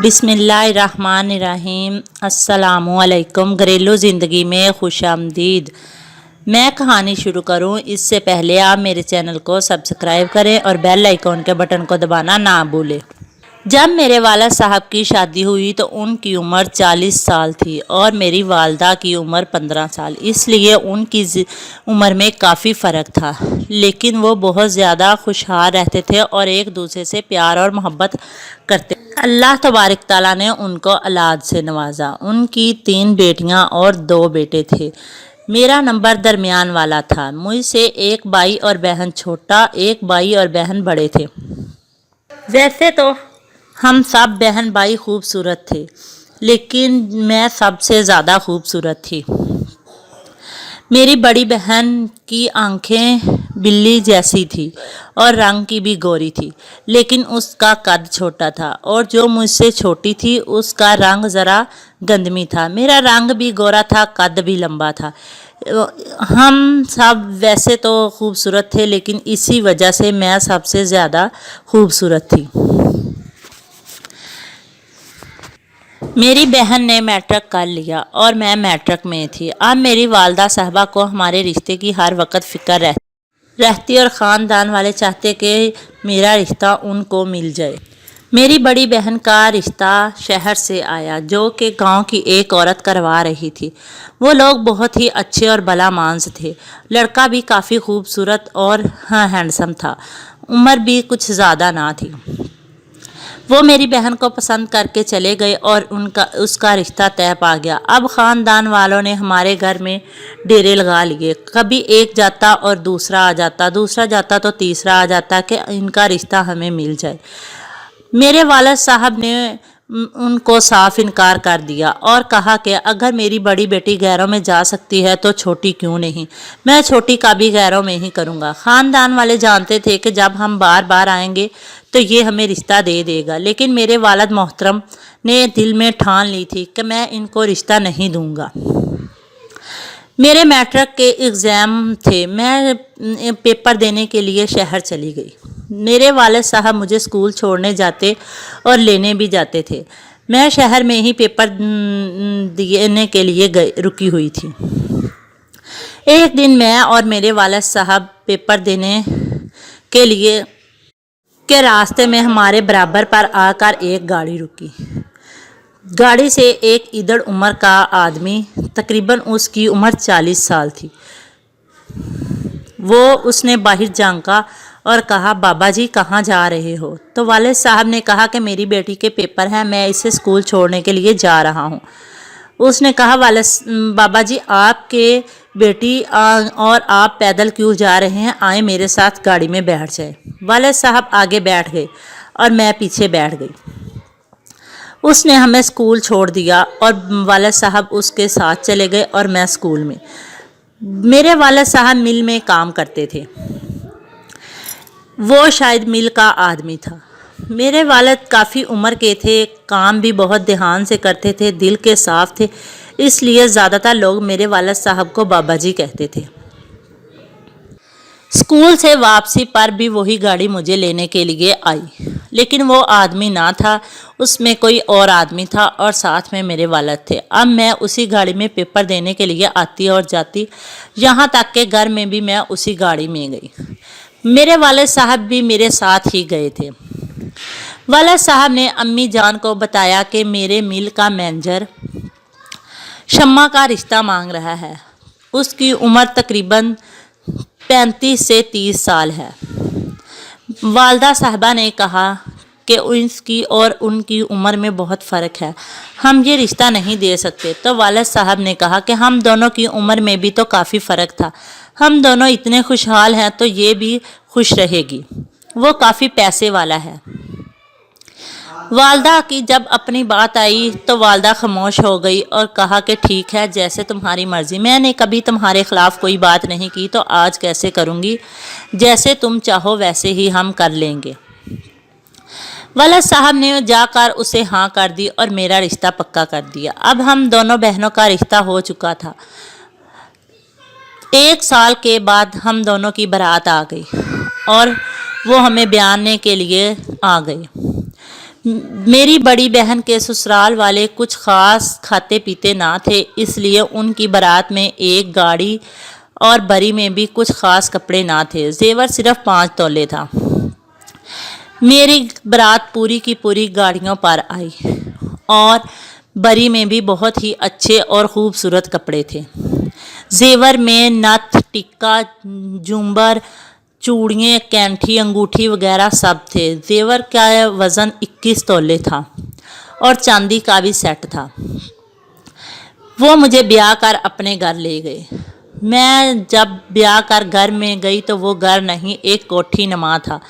बिस्मिल्लाहिर्रहमानिर्रहीम। अस्सलामुअलैकुम। घरेलू ज़िंदगी में खुश आमदीद। मैं कहानी शुरू करूं इससे पहले आप मेरे चैनल को सब्सक्राइब करें और बेल आइकॉन के बटन को दबाना ना भूलें। जब मेरे वालिद साहब की शादी हुई तो उनकी उम्र 40 साल थी और मेरी वालदा की उम्र 15 साल, इसलिए उनकी उम्र में काफ़ी फ़र्क था। लेकिन वो बहुत ज़्यादा खुशहाल रहते थे और एक दूसरे से प्यार और मोहब्बत करते। अल्लाह तबारक तआला ने उनको औलाद से नवाजा। उनकी 3 बेटियां और 2 बेटे थे। मेरा नंबर दरमियान वाला था। मुझसे एक भाई और बहन छोटा, एक भाई और बहन बड़े थे। वैसे तो हम सब बहन भाई खूबसूरत थे, लेकिन मैं सबसे ज़्यादा खूबसूरत थी। मेरी बड़ी बहन की आंखें बिल्ली जैसी थी और रंग की भी गोरी थी, लेकिन उसका कद छोटा था। और जो मुझसे छोटी थी उसका रंग ज़रा गंदमी था। मेरा रंग भी गोरा था, कद भी लंबा था। हम सब वैसे तो खूबसूरत थे, लेकिन इसी वजह से मैं सबसे ज़्यादा खूबसूरत थी। मेरी बहन ने मैट्रिक कर लिया और मैं मैट्रिक में थी। अब मेरी वालदा साहबा को हमारे रिश्ते की हर वक्त फ़िक्र रहती और ख़ानदान वाले चाहते कि मेरा रिश्ता उनको मिल जाए। मेरी बड़ी बहन का रिश्ता शहर से आया, जो कि गांव की एक औरत करवा रही थी। वो लोग बहुत ही अच्छे और भला मानस थे। लड़का भी काफ़ी खूबसूरत और हैंडसम था। उम्र भी कुछ ज़्यादा ना थी। वो मेरी बहन को पसंद करके चले गए और उसका रिश्ता तय पा गया। अब ख़ानदान वालों ने हमारे घर में डेरे लगा लिए। कभी एक जाता और दूसरा आ जाता, दूसरा जाता तो तीसरा आ जाता कि इनका रिश्ता हमें मिल जाए। मेरे वालिद साहब ने उनको साफ इनकार कर दिया और कहा कि अगर मेरी बड़ी बेटी गैरों में जा सकती है तो छोटी क्यों नहीं। मैं छोटी का भी गैरों में ही करूँगा। ख़ानदान वाले जानते थे कि जब हम बार बार आएंगे तो ये हमें रिश्ता दे देगा, लेकिन मेरे वालिद मोहतरम ने दिल में ठान ली थी कि मैं इनको रिश्ता नहीं दूँगा। मेरे मैट्रिक के एग्ज़ाम थे। मैं पेपर देने के लिए शहर चली गई। मेरे वालिद साहब मुझे स्कूल छोड़ने जाते और लेने भी जाते थे। मैं शहर में ही पेपर देने के लिए रुकी हुई थी। एक दिन मैं और मेरे वालिद साहब पेपर देने के लिए के रास्ते में हमारे बराबर पर आकर एक गाड़ी रुकी। गाड़ी से एक इधर उम्र का आदमी, तकरीबन उसकी उम्र 40 साल थी। उसने बाहर झांका और कहा, बाबा जी कहाँ जा रहे हो? तो वालिद साहब ने कहा कि मेरी बेटी के पेपर हैं, मैं इसे स्कूल छोड़ने के लिए जा रहा हूँ। उसने कहा, बाबा जी आपके बेटी और आप पैदल क्यों जा रहे हैं? आए मेरे साथ गाड़ी में बैठ जाए। वालिद साहब आगे बैठ गए और मैं पीछे बैठ गई। उसने हमें स्कूल छोड़ दिया और वालिद साहब उसके साथ चले गए और मैं स्कूल में। मेरे वालिद साहब मिल में काम करते थे। वो शायद मिल का आदमी था। मेरे वालिद काफ़ी उम्र के थे, काम भी बहुत ध्यान से करते थे, दिल के साफ थे, इसलिए ज़्यादातर लोग मेरे वालिद साहब को बाबा जी कहते थे। स्कूल से वापसी पर भी वही गाड़ी मुझे लेने के लिए आई, लेकिन वो आदमी ना था, उसमें कोई और आदमी था और साथ में मेरे वालिद थे। अब मैं उसी गाड़ी में पेपर देने के लिए आती और जाती, यहाँ तक के घर में भी मैं उसी गाड़ी में गई। मेरे वालिद साहब भी मेरे साथ ही गए थे। वालिद साहब ने अम्मी जान को बताया कि मेरे मिल का मैनेजर शम्मा का रिश्ता मांग रहा है। उसकी उम्र तकरीबन 35 से 30 साल है। वालदा साहबा ने कहा कि उसकी और उनकी उम्र में बहुत फ़र्क है, हम ये रिश्ता नहीं दे सकते। तो वालिद साहब ने कहा कि हम दोनों की उम्र में भी तो काफ़ी फ़र्क था, हम दोनों इतने खुशहाल हैं तो ये भी खुश रहेगी, वो काफ़ी पैसे वाला है। वालदा की जब अपनी बात आई तो वालदा खामोश हो गई और कहा कि ठीक है, जैसे तुम्हारी मर्ज़ी। मैंने कभी तुम्हारे ख़िलाफ़ कोई बात नहीं की, तो आज कैसे करूँगी? जैसे तुम चाहो वैसे ही हम कर लेंगे। वालिद साहब ने जाकर उसे हाँ कर दी और मेरा रिश्ता पक्का कर दिया। अब हम दोनों बहनों का रिश्ता हो चुका था। 1 साल के बाद हम दोनों की बारात आ गई और वो हमें ब्याने के लिए आ गए। मेरी बड़ी बहन के ससुराल वाले कुछ खास खाते पीते ना थे, इसलिए उनकी बारात में एक गाड़ी और बरी में भी कुछ खास कपड़े ना थे। जेवर सिर्फ 5 तोले था। मेरी बारात पूरी की पूरी गाड़ियों पर आई और बरी में भी बहुत ही अच्छे और खूबसूरत कपड़े थे। जेवर में नथ, टिक्का, झूमर, चूड़ियाँ, कैंठी, अंगूठी वगैरह सब थे। जेवर का वज़न 21 तोले था और चांदी का भी सेट था। वो मुझे ब्याह कर अपने घर ले गए। मैं जब ब्याह कर घर में गई तो वो घर नहीं, एक कोठी नमा था।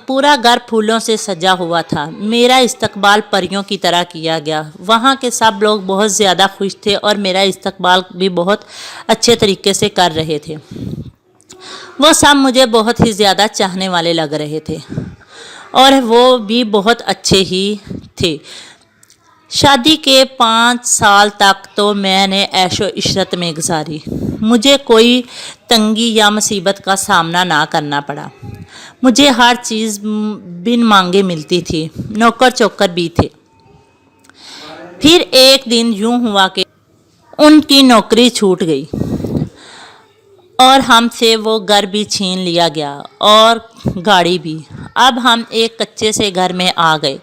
पूरा घर फूलों से सजा हुआ था। मेरा इस्तकबाल परियों की तरह किया गया। वहाँ के सब लोग बहुत ज़्यादा खुश थे और मेरा इस्तकबाल भी बहुत अच्छे तरीके से कर रहे थे। वो सब मुझे बहुत ही ज़्यादा चाहने वाले लग रहे थे और वो भी बहुत अच्छे ही थे। शादी के 5 साल तक तो मैंने ऐशो इशरत में गुजारी। मुझे कोई तंगी या मुसीबत का सामना ना करना पड़ा। मुझे हर चीज़ बिन मांगे मिलती थी। नौकर चौकर भी थे। फिर एक दिन यूं हुआ कि उनकी नौकरी छूट गई और हमसे वो घर भी छीन लिया गया और गाड़ी भी। अब हम एक कच्चे से घर में आ गए।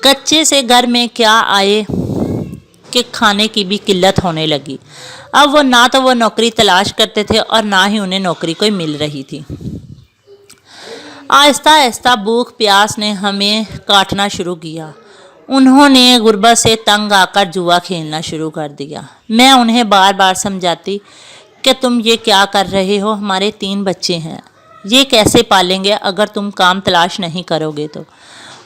कच्चे से घर में क्या आए कि खाने की भी किल्लत होने लगी। अब वो ना तो वो नौकरी तलाश करते थे और ना ही उन्हें नौकरी कोई मिल रही थी। आहिस्ता आहिस्ता भूख प्यास ने हमें काटना शुरू किया। उन्होंने गुर्बत से तंग आकर जुआ खेलना शुरू कर दिया। मैं उन्हें बार बार समझाती कि तुम ये क्या कर रहे हो, हमारे 3 बच्चे हैं, ये कैसे पालेंगे अगर तुम काम तलाश नहीं करोगे तो।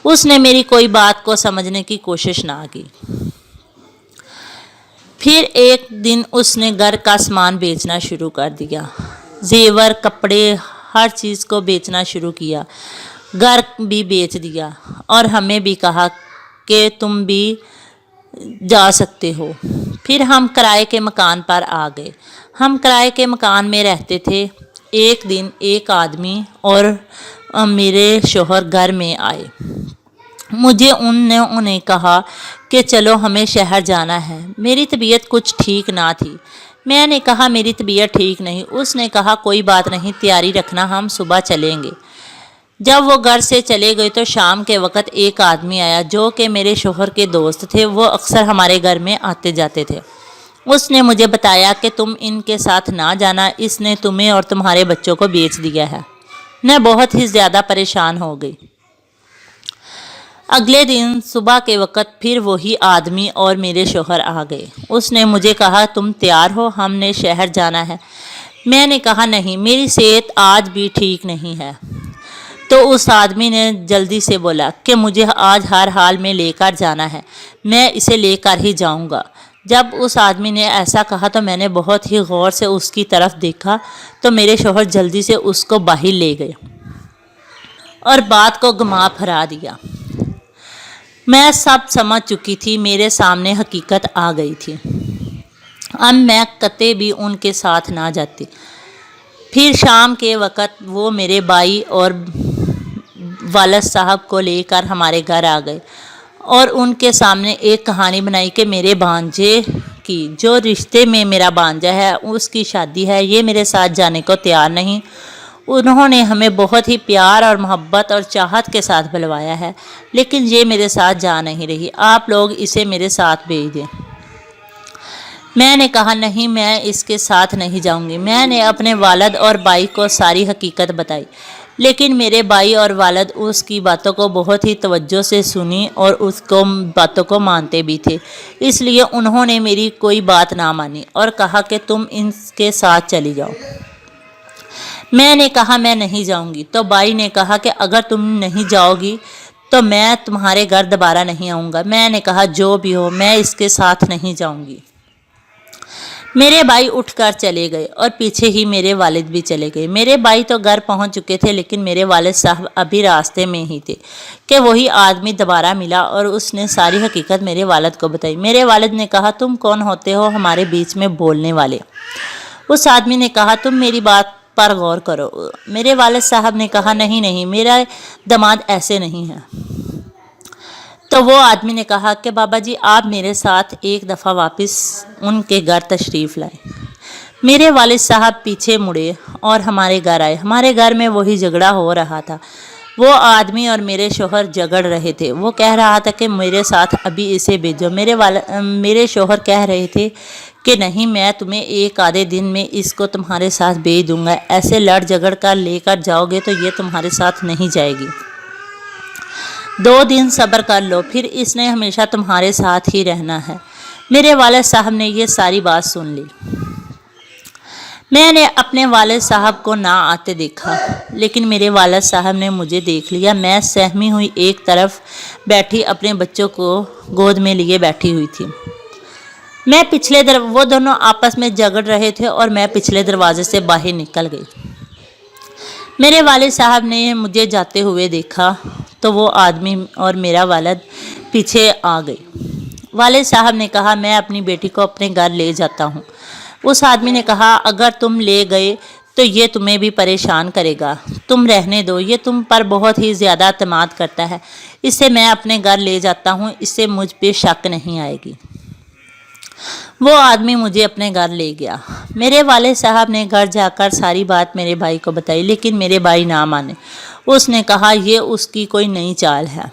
उसने मेरी कोई बात को समझने की कोशिश ना की। फिर एक दिन उसने घर का सामान बेचना शुरू कर दिया। जेवर, कपड़े, हर चीज़ को बेचना शुरू किया। घर भी बेच दिया और हमें भी कहा कि तुम भी जा सकते हो। फिर हम किराए के मकान पर आ गए। हम किराए के मकान में रहते थे। एक दिन एक आदमी और मेरे शोहर घर में आए। मुझे उन्हें कहा कि चलो हमें शहर जाना है। मेरी तबीयत कुछ ठीक ना थी। मैंने कहा मेरी तबीयत ठीक नहीं। उसने कहा कोई बात नहीं, तैयारी रखना, हम सुबह चलेंगे। जब वो घर से चले गए तो शाम के वक़्त एक आदमी आया जो कि मेरे शोहर के दोस्त थे। वो अक्सर हमारे घर में आते जाते थे। उसने मुझे बताया कि तुम इनके साथ ना जाना, इसने तुम्हें और तुम्हारे बच्चों को बेच दिया है। मैं बहुत ही ज़्यादा परेशान हो गई। अगले दिन सुबह के वक़्त फिर वही आदमी और मेरे शोहर आ गए। उसने मुझे कहा तुम तैयार हो, हमने शहर जाना है। मैंने कहा नहीं, मेरी सेहत आज भी ठीक नहीं है। तो उस आदमी ने जल्दी से बोला कि मुझे आज हर हाल में लेकर जाना है, मैं इसे लेकर ही जाऊंगा। जब उस आदमी ने ऐसा कहा तो मैंने बहुत ही गौर से उसकी तरफ देखा तो मेरे शोहर जल्दी से उसको बाहर ले गए और बात को घुमा फिरा दिया। मैं सब समझ चुकी थी। मेरे सामने हकीकत आ गई थी। अब मैं कतई भी उनके साथ ना जाती। फिर शाम के वक़्त वो मेरे भाई और वालिद साहब को लेकर हमारे घर आ गए और उनके सामने एक कहानी बनाई कि मेरे भांजे की, जो रिश्ते में मेरा भांजा है उसकी शादी है, ये मेरे साथ जाने को तैयार नहीं। उन्होंने हमें बहुत ही प्यार और मोहब्बत और चाहत के साथ बुलवाया है, लेकिन ये मेरे साथ जा नहीं रही। आप लोग इसे मेरे साथ भेज दें। मैंने कहा नहीं, मैं इसके साथ नहीं जाऊंगी। मैंने अपने वालिद और भाई को सारी हकीकत बताई, लेकिन मेरे भाई और वालिद उसकी बातों को बहुत ही तवज्जो से सुनी और उसको बातों को मानते भी थे। इसलिए उन्होंने मेरी कोई बात ना मानी और कहा कि तुम इनके साथ चली जाओ। मैंने कहा मैं नहीं जाऊंगी। तो भाई ने कहा कि अगर तुम नहीं जाओगी तो मैं तुम्हारे घर दोबारा नहीं आऊँगा। मैंने कहा जो भी हो, मैं इसके साथ नहीं जाऊंगी। मेरे भाई उठकर चले गए और पीछे ही मेरे वालिद भी चले गए। मेरे भाई तो घर पहुंच चुके थे, लेकिन मेरे वालिद साहब अभी रास्ते में ही थे कि वही आदमी दोबारा मिला और उसने सारी हकीकत मेरे वालिद को बताई। मेरे वालिद ने कहा तुम कौन होते हो हमारे बीच में बोलने वाले। उस आदमी ने कहा तुम मेरी बात पर गौर करो। मेरे वालिद साहब ने कहा नहीं नहीं, मेरा दामाद ऐसे नहीं है। تو وہ آدمی نے کہا کہ بابا جی آپ میرے ساتھ ایک دفعہ واپس ان کے گھر تشریف لائیں۔ میرے والد صاحب پیچھے مڑے اور ہمارے گھر آئے۔ ہمارے گھر میں وہی جھگڑا ہو رہا تھا۔ وہ آدمی اور میرے شوہر جھگڑ رہے تھے۔ وہ کہہ رہا تھا کہ میرے ساتھ ابھی اسے بھیجو۔ میرے شوہر کہہ رہے تھے کہ نہیں، میں تمہیں ایک آدھے دن میں اس کو تمہارے ساتھ بھیج دوں گا، ایسے لڑ جھگڑ کر لے کر جاؤ گے تو یہ تمہارے ساتھ نہیں جائے گی، 2 دن صبر کر لو، پھر اس نے ہمیشہ تمہارے ساتھ ہی رہنا ہے۔ میرے والد صاحب نے یہ ساری بات سن لی۔ میں نے اپنے والد صاحب کو نہ آتے دیکھا، لیکن میرے والد صاحب نے مجھے دیکھ لیا۔ میں سہمی ہوئی ایک طرف بیٹھی اپنے بچوں کو گود میں لیے بیٹھی ہوئی تھی۔ وہ دونوں آپس میں جھگڑ رہے تھے اور میں پچھلے دروازے سے باہر نکل گئی۔ میرے والد صاحب نے مجھے جاتے ہوئے دیکھا تو وہ آدمی اور میرا والد پیچھے آ گئے۔ والد صاحب نے کہا میں اپنی بیٹی کو اپنے گھر لے جاتا ہوں۔ اس آدمی نے کہا اگر تم لے گئے تو یہ تمہیں بھی پریشان کرے گا، تم رہنے دو، یہ تم پر بہت ہی زیادہ اعتماد کرتا ہے، اسے میں اپنے گھر لے جاتا ہوں، اس سے مجھ پہ شک نہیں آئے گی۔ وہ آدمی مجھے اپنے گھر لے گیا۔ میرے والد صاحب نے گھر جا کر ساری بات میرے بھائی کو بتائی، لیکن میرے بھائی نہ مانے۔ اس نے کہا یہ اس کی کوئی نئی چال ہے۔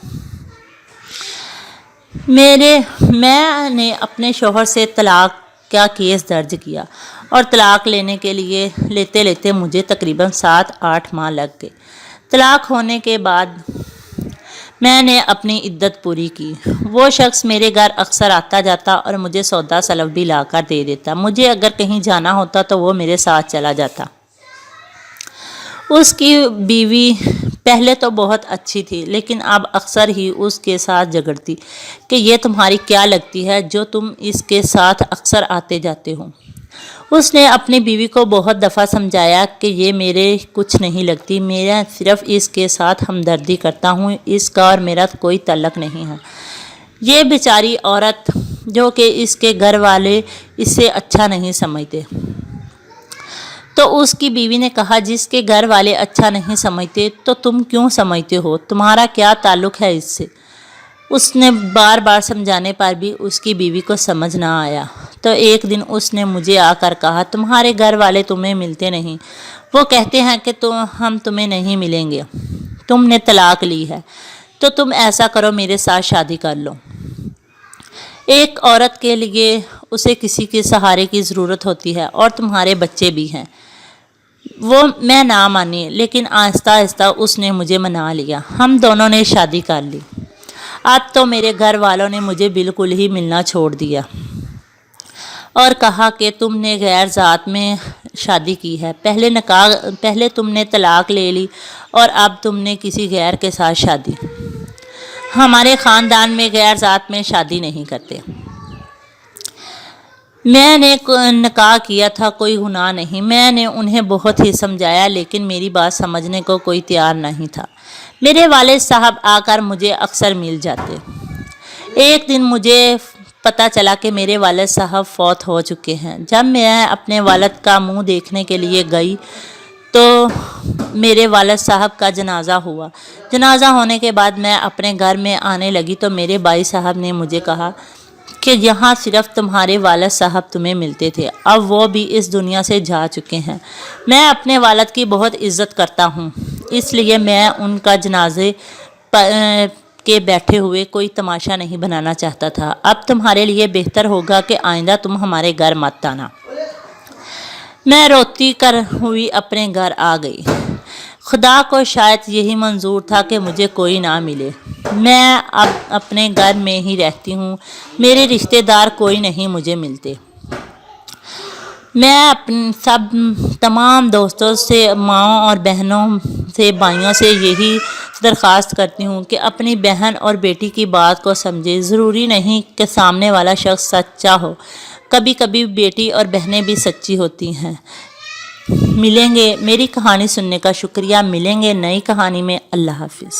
میں نے اپنے شوہر سے طلاق کا کیس درج کیا اور طلاق لینے کے لیے لیتے مجھے تقریباً 7-8 ماہ لگ گئے۔ طلاق ہونے کے بعد میں نے اپنی عدت پوری کی۔ وہ شخص میرے گھر اکثر آتا جاتا اور مجھے سودا سلف بھی لا کر دے دیتا۔ مجھے اگر کہیں جانا ہوتا تو وہ میرے ساتھ چلا جاتا۔ اس کی بیوی پہلے تو بہت اچھی تھی، لیکن اب اکثر ہی اس کے ساتھ جھگڑتی کہ یہ تمہاری کیا لگتی ہے جو تم اس کے ساتھ اکثر آتے جاتے ہو۔ اس نے اپنی بیوی کو بہت دفعہ سمجھایا کہ یہ میرے کچھ نہیں لگتی، میں صرف اس کے ساتھ ہمدردی کرتا ہوں، اس کا اور میرا کوئی تعلق نہیں ہے۔ یہ بیچاری عورت جو کہ اس کے گھر والے اسے اچھا نہیں سمجھتے۔ تو اس کی بیوی نے کہا جس کے گھر والے اچھا نہیں سمجھتے تو تم کیوں سمجھتے ہو، تمہارا کیا تعلق ہے اس سے؟ اس نے بار بار سمجھانے پر بھی اس کی بیوی کو سمجھ نہ آیا۔ تو ایک دن اس نے مجھے آ کر کہا تمہارے گھر والے تمہیں ملتے نہیں، وہ کہتے ہیں کہ ہم تمہیں نہیں ملیں گے، تم نے طلاق لی ہے، تو تم ایسا کرو میرے ساتھ شادی کر لو۔ ایک عورت کے لیے اسے کسی کے سہارے کی ضرورت ہوتی ہے اور تمہارے بچے بھی ہیں۔ میں نہ مانی، لیکن آہستہ آہستہ اس نے مجھے منا لیا، ہم دونوں نے شادی کر لی۔ اب تو میرے گھر والوں نے مجھے بالکل ہی ملنا چھوڑ دیا اور کہا کہ تم نے غیر ذات میں شادی کی ہے، پہلے تم نے طلاق لے لی اور اب تم نے کسی غیر کے ساتھ شادی۔ ہمارے خاندان میں غیر ذات میں شادی نہیں کرتے۔ میں نے نکاح کیا تھا، کوئی گناہ نہیں۔ میں نے انہیں بہت ہی سمجھایا لیکن میری بات سمجھنے کو کوئی تیار نہیں تھا۔ میرے والد صاحب آ کر مجھے اکثر مل جاتے۔ ایک دن مجھے پتہ چلا کہ میرے والد صاحب فوت ہو چکے ہیں۔ جب میں اپنے والد کا منہ دیکھنے کے لیے گئی تو میرے والد صاحب کا جنازہ ہوا۔ جنازہ ہونے کے بعد میں اپنے گھر میں آنے لگی تو میرے بھائی صاحب نے مجھے کہا کہ یہاں صرف تمہارے والد صاحب تمہیں ملتے تھے، اب وہ بھی اس دنیا سے جا چکے ہیں۔ میں اپنے والد کی بہت عزت کرتا ہوں، اس لیے میں ان کا جنازے کے بیٹھے ہوئے کوئی تماشا نہیں بنانا چاہتا تھا۔ اب تمہارے لیے بہتر ہوگا کہ آئندہ تم ہمارے گھر مت آنا۔ میں روتی ہوئی اپنے گھر آ گئی۔ خدا کو شاید یہی منظور تھا کہ مجھے کوئی نہ ملے۔ میں اب اپنے گھر میں ہی رہتی ہوں، میرے رشتہ دار کوئی نہیں مجھے ملتے۔ میں تمام دوستوں سے، ماؤں اور بہنوں سے، بھائیوں سے یہی درخواست کرتی ہوں کہ اپنی بہن اور بیٹی کی بات کو سمجھے۔ ضروری نہیں کہ سامنے والا شخص سچا ہو، کبھی کبھی بیٹی اور بہنیں بھی سچی ہوتی ہیں۔ ملیں گے، میری کہانی سننے کا شکریہ، ملیں گے نئی کہانی میں۔ اللہ حافظ۔